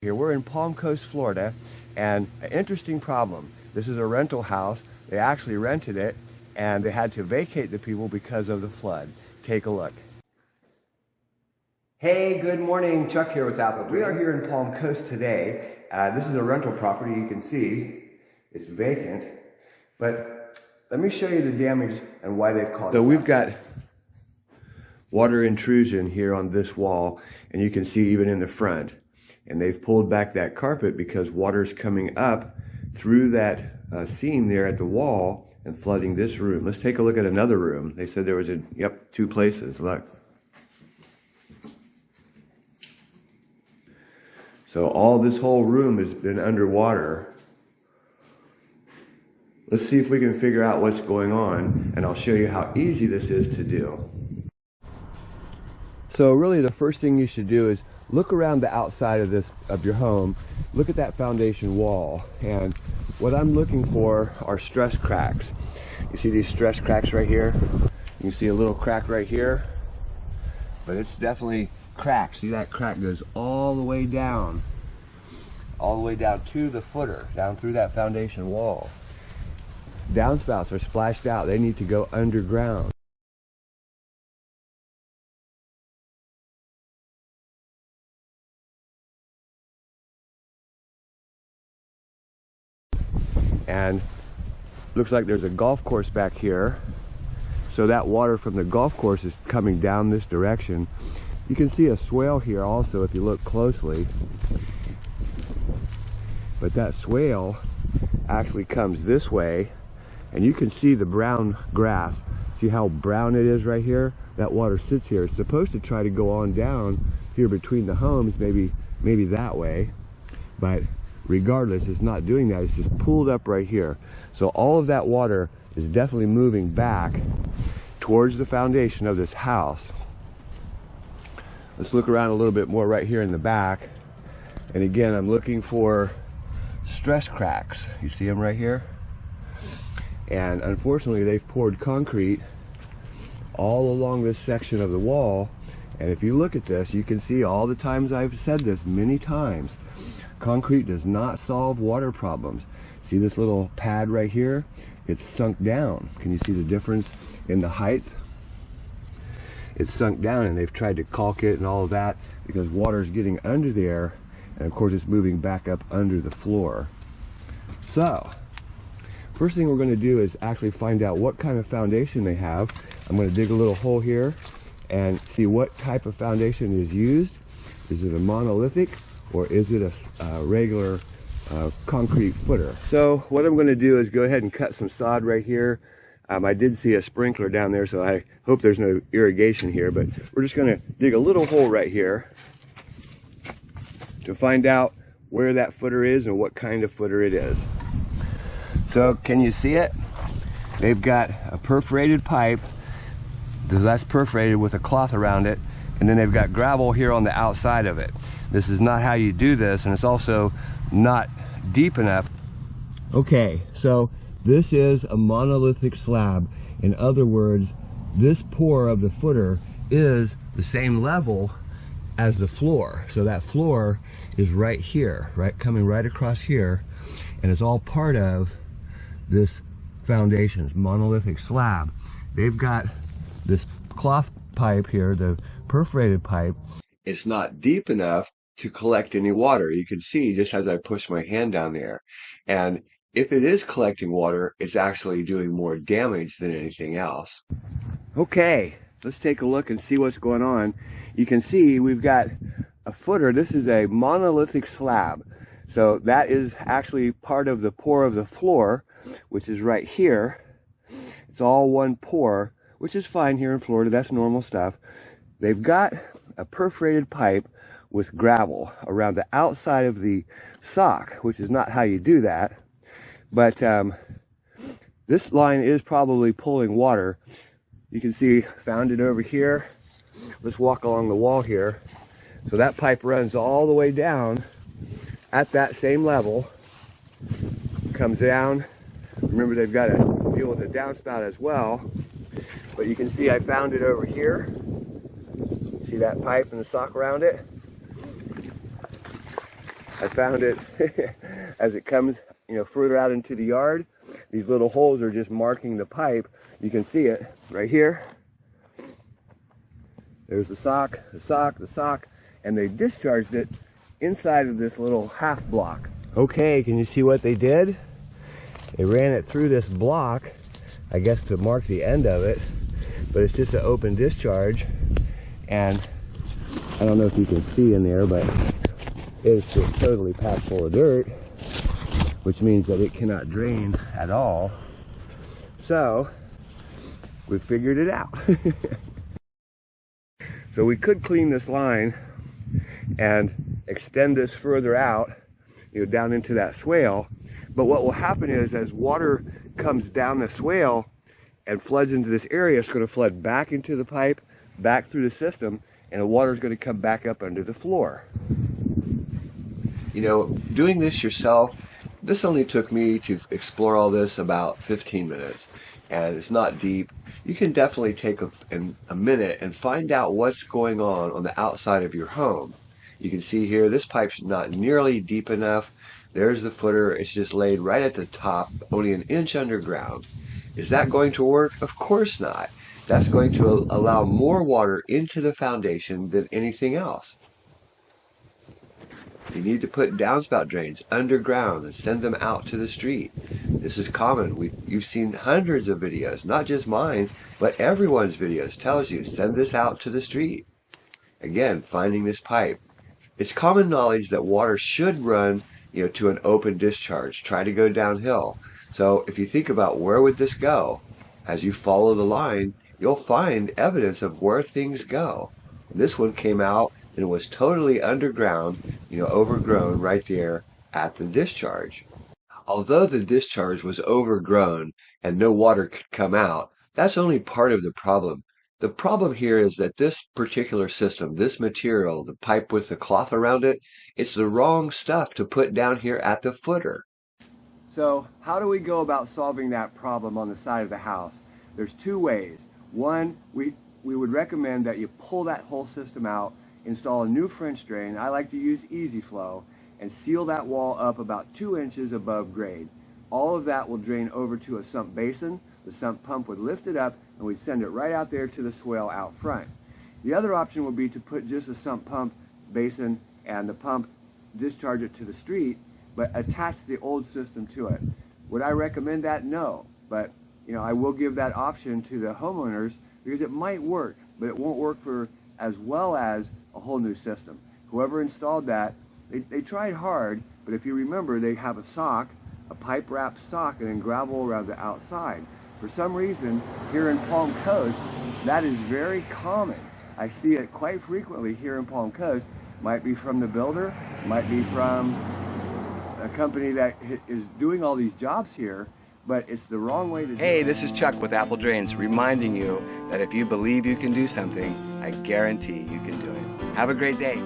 Here we're in Palm Coast, Florida, and an interesting problem. This is a rental house. They actually rented it and they had to vacate the people because of the flood. Take a look. Hey, good morning. Chuck here with Apple. We are here in Palm Coast today. This is a rental property. You can see it's vacant, but let me show you the damage and why they've caused it. So we've got water intrusion here on this wall, and you can see even in the front. And they've pulled back that carpet because water's coming up through that seam there at the wall and flooding this room. Let's take a look at another room. They said there was two places. Look. So all this whole room has been underwater. Let's see if we can figure out what's going on, and I'll show you how easy this is to do. So really the first thing you should do is look around the outside of your home. Look at that foundation wall, and what I'm looking for are stress cracks. You see these stress cracks right here? You can see a little crack right here, but it's definitely cracked. See, that crack goes all the way down to the footer, down through that foundation wall. Downspouts are splashed out. They need to go underground. And looks like there's a golf course back here, so that water from the golf course is coming down this direction. You can see a swale here also if you look closely, but that swale actually comes this way, and you can see the brown grass. See how brown it is right here? That water sits here. It's supposed to try to go on down here between the homes, maybe that way, but regardless, it's not doing that. It's just pulled up right here. So all of that water is definitely moving back towards the foundation of this house. Let's look around a little bit more right here in the back. And again, I'm looking for stress cracks. You see them right here? And unfortunately, they've poured concrete all along this section of the wall. And if you look at this, you can see all the times I've said this many times. Concrete does not solve water problems. See this little pad right here? It's sunk down. Can you see the difference in the height? It's sunk down, and they've tried to caulk it and all of that because water is getting under there, and of course it's moving back up under the floor. So, first thing we're going to do is actually find out what kind of foundation they have. I'm going to dig a little hole here and see what type of foundation is used. Is it a monolithic, or is it a regular concrete footer? So what I'm going to do is go ahead and cut some sod right here. I did see a sprinkler down there, so I hope there's no irrigation here, but we're just going to dig a little hole right here to find out where that footer is and what kind of footer it is. So can you see it? They've got a perforated pipe that's perforated with a cloth around it, and then they've got gravel here on the outside of it. This is not how you do this, and it's also not deep enough. Okay, so this is a monolithic slab. In other words, this pour of the footer is the same level as the floor. So that floor is right here, right, coming right across here, and it's all part of this foundation's monolithic slab. They've got this cloth pipe here, the perforated pipe. It's not deep enough to collect any water. You can see just as I push my hand down there. And if it is collecting water, it's actually doing more damage than anything else. Okay, let's take a look and see what's going on. You can see we've got a footer. This is a monolithic slab. So that is actually part of the pour of the floor, which is right here. It's all one pour, which is fine here in Florida. That's normal stuff. They've got a perforated pipe with gravel around the outside of the sock, which is not how you do that. But this line is probably pulling water. You can see, found it over here. Let's walk along the wall here. So that pipe runs all the way down at that same level, comes down. Remember, they've got to deal with a downspout as well. But you can see I found it over here. See that pipe and the sock around it? I found it as it comes, further out into the yard. These little holes are just marking the pipe. You can see it right here. There's the sock, the sock, the sock, and they discharged it inside of this little half block. Okay, can you see what they did? They ran it through this block, I guess to mark the end of it, but it's just an open discharge, and I don't know if you can see in there, but it's just totally packed full of dirt, which means that it cannot drain at all. So we figured it out. So we could clean this line and extend this further out, down into that swale. But what will happen is, as water comes down the swale and floods into this area, it's going to flood back into the pipe, back through the system, and the water is going to come back up under the floor. Doing this yourself, this only took me to explore all this about 15 minutes, and it's not deep. You can definitely take a minute and find out what's going on the outside of your home. You can see here, this pipe's not nearly deep enough. There's the footer. It's just laid right at the top, only an inch underground. Is that going to work? Of course not. That's going to allow more water into the foundation than anything else. You need to put downspout drains underground and send them out to the street. This is common. You've seen hundreds of videos, not just mine, but everyone's videos tells you send this out to the street. Again, finding this pipe. It's common knowledge that water should run, to an open discharge, try to go downhill. So if you think about where would this go, as you follow the line, you'll find evidence of where things go. This one came out and was totally underground, overgrown right there at the discharge. Although the discharge was overgrown and no water could come out, that's only part of the problem. The problem here is that this particular system, this material, the pipe with the cloth around it, it's the wrong stuff to put down here at the footer. So how do we go about solving that problem on the side of the house? There's two ways. One, we would recommend that you pull that whole system out, install a new French drain. I like to use Easy Flow, and seal that wall up about 2 inches above grade. All of that will drain over to a sump basin. The sump pump would lift it up, and we'd send it right out there to the swale out front. The other option would be to put just a sump pump basin and the pump, discharge it to the street, but attach the old system to it. Would I recommend that? No. But I will give that option to the homeowners, because it might work, but it won't work for as well as a whole new system. Whoever installed that, they tried hard, but if you remember, they have a sock, a pipe wrapped sock, and then gravel around the outside. For some reason, here in Palm Coast, that is very common. I see it quite frequently here in Palm Coast. Might be from the builder, might be from a company that is doing all these jobs here, but it's the wrong way to do it. Hey, this is Chuck with Apple Drains, reminding you that if you believe you can do something, I guarantee you can do it. Have a great day.